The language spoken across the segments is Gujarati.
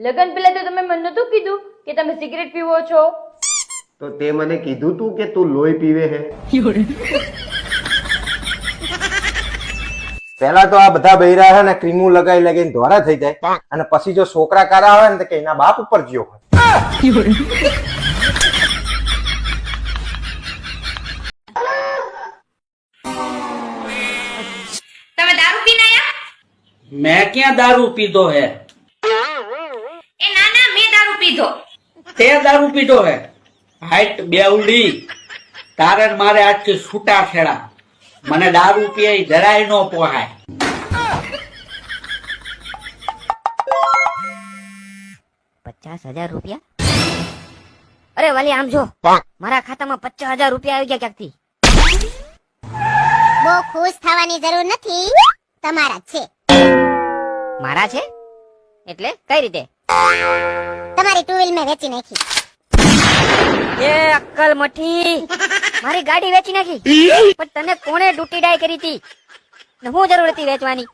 લગન પહેલા તો તમે મને નતું કીધું કે તમે સિગરેટ પીવો છો? તો તે મને કીધું તું કે તું લોહી પીવે હે? પેલા તો આ બધા બૈરા હે ને ક્રીમો લગાઈ લગાઈને ધોરા થઈ જાય અને પછી જો છોકરા કારા આવે ને તો કે એના બાપ ઉપર જ્યો હોય. તમે દારૂ પીને આયા? मैं क्या दारू पीधो है? એ ના ના, મેં દારૂ પીધો. ते दारू पीधो है? हाइट बेवड़ी तारे ने मारे आज के छूटा छेड़ा मने दारू पिए જરાય નો પોહાય. 50,000 રૂપિયા? અરે વાલી આમ જો, મારા ખાતામાં 50,000 રૂપિયા આવી ગયા ક્યાંકથી. બહુ ખુશ થવાની જરૂર નથી, તમારા જ છે. મારા છે એટલે કઈ રીતે? તમારી ટુ વ્હીલ મેં વેચી નાખી. એ અક્કલ મઠી, મારી ગાડી વેચી નાખી? પણ તને કોણે ડૂટીડાઈ કરી હતી ને હું જરૂર હતી વેચવાની?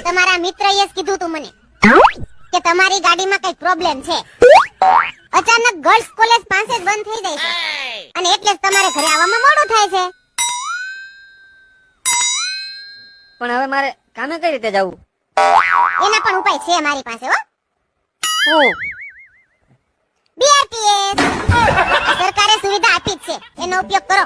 તમારા મિત્રએ જ કીધું તું મને કે તમારી ગાડીમાં કઈ પ્રોબ્લેમ છે. અચાનક ગર્લ્સ કોલેજ પાસે જ બંધ થઈ જાય છે અને એટલે જ તમારે ઘરે આવવામાં મોડું થાય છે. પણ હવે મારે કામે કઈ રીતે જવું? એના પણ ઉપાય છે મારી પાસે. હો, હું BRTS સરકારે સુવિધા આપી જ છે, એનો ઉપયોગ કરો.